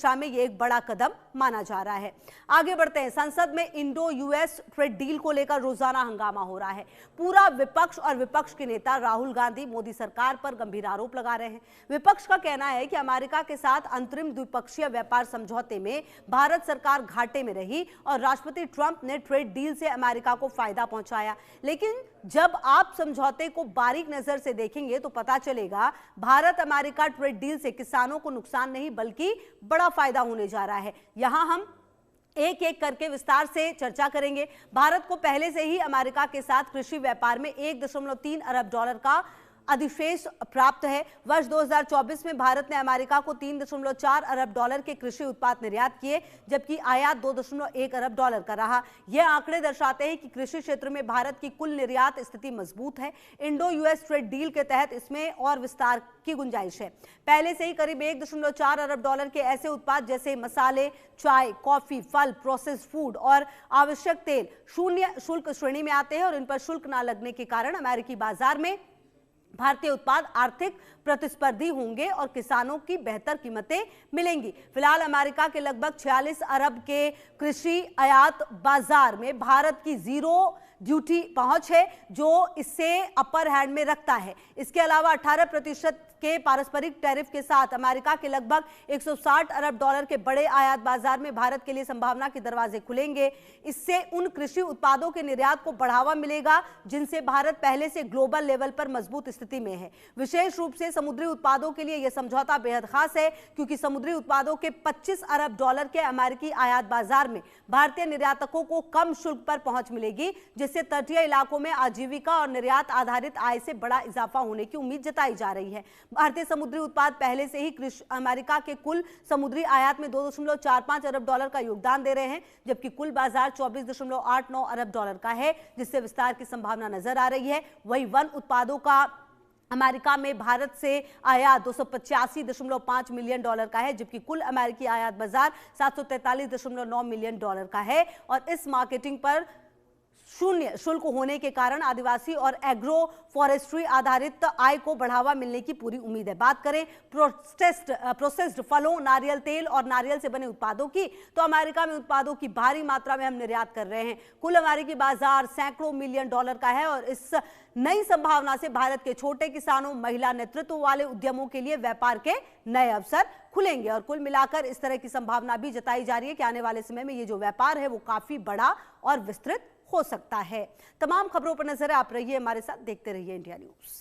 दिशा में ये एक बड़ा कदम माना जा रहा है। आगे बढ़ते हैं। संसद में इंडो यूएस ट्रेड डील को लेकर रोजाना हंगामा हो रहा है। पूरा विपक्ष और विपक्ष के नेता राहुल गांधी मोदी सरकार पर गंभीर आरोप लगा रहे हैं। विपक्ष का कहना है कि अमेरिका के साथ अंतरिम द्विपक्षीय व्यापार समझौते में भारत सरकार घाटे में रही और राष्ट्रपति ट्रंप ने ट्रेड डील से अमेरिका को फायदा पहुंचाया। लेकिन जब आप समझौते को बारीक नजर से देखेंगे तो पता चलेगा भारत अमेरिका ट्रेड डील से किसानों को नुकसान नहीं बल्कि बड़ा फायदा होने जा रहा है। यहां हम एक एक करके विस्तार से चर्चा करेंगे। भारत को पहले से ही अमेरिका के साथ कृषि व्यापार में 1.3 अरब डॉलर का अधिशेष प्राप्त है। वर्ष 2024 में भारत ने अमेरिका को 3.4 अरब डॉलर के कृषि उत्पाद निर्यात किए, जबकि आयात 2.1 अरब डॉलर का रहा। यह आंकड़े दर्शाते हैं कि कृषि क्षेत्र में भारत की कुल निर्यात स्थिति मजबूत है। इंडो यूएस ट्रेड डील के तहत इसमें और विस्तार की गुंजाइश है। पहले से ही करीब 1.4 अरब डॉलर के ऐसे उत्पाद जैसे मसाले, चाय, कॉफी, फल, प्रोसेस्ड फूड और आवश्यक तेल शून्य शुल्क श्रेणी में आते हैं और इन पर शुल्क न लगने के कारण अमेरिकी बाजार में भारतीय उत्पाद आर्थिक प्रतिस्पर्धी होंगे और किसानों की बेहतर कीमतें मिलेंगी। फिलहाल अमेरिका के लगभग 46 अरब के कृषि आयात बाजार में भारत की जीरो ड्यूटी पहुंच है, जो इससे अपर हैंड में रखता है। इसके अलावा 18% के पारस्परिक टैरिफ के साथ अमेरिका के लगभग 160 अरब डॉलर के बड़े आयात बाजार में भारत के लिए संभावना के दरवाजे खुलेंगे। इससे उन कृषि उत्पादों के निर्यात को बढ़ावा मिलेगा जिनसे भारत पहले से ग्लोबल लेवल पर मजबूत स्थिति में है। विशेष रूप से समुद्री उत्पादों के लिए यह समझौता बेहद खास है, क्योंकि समुद्री उत्पादों के 25 अरब डॉलर के अमेरिकी आयात बाजार में भारतीय निर्यातकों को कम शुल्क पर पहुंच मिलेगी, जिससे तटीय इलाकों में आजीविका और निर्यात आधारित आय से बड़ा इजाफा होने की उम्मीद जताई जा रही है। भारतीय समुद्री उत्पाद पहले से ही अमेरिका के कुल समुद्री आयात में 2.45 अरब डॉलर का योगदान दे रहे हैं, जबकि कुल बाजार 24.89 अरब डॉलर का है, जिससे विस्तार की संभावना नजर आ रही है। वही वन उत्पादों का अमेरिका में भारत से आयात 285.5 मिलियन डॉलर का है, जबकि कुल अमेरिकी आयात बाजार 743.9 मिलियन डॉलर का है। और इस मार्केटिंग पर शून्य शुल्क होने के कारण आदिवासी और एग्रो फॉरेस्ट्री आधारित आय को बढ़ावा मिलने की पूरी उम्मीद है। बात करें प्रोसेस्ड फलों, नारियल तेल और नारियल से बने उत्पादों की, तो अमेरिका में उत्पादों की भारी मात्रा में हम निर्यात कर रहे हैं। कुल अमेरिकी बाजार सैकड़ों मिलियन डॉलर का है और इस नई संभावना से भारत के छोटे किसानों, महिला नेतृत्व वाले उद्यमों के लिए व्यापार के नए अवसर खुलेंगे। और कुल मिलाकर इस तरह की संभावना भी जताई जा रही है कि आने वाले समय में ये जो व्यापार है वो काफी बड़ा और विस्तृत हो सकता है। तमाम खबरों पर नजर आप रहिए हमारे साथ, देखते रहिए इंडिया न्यूज।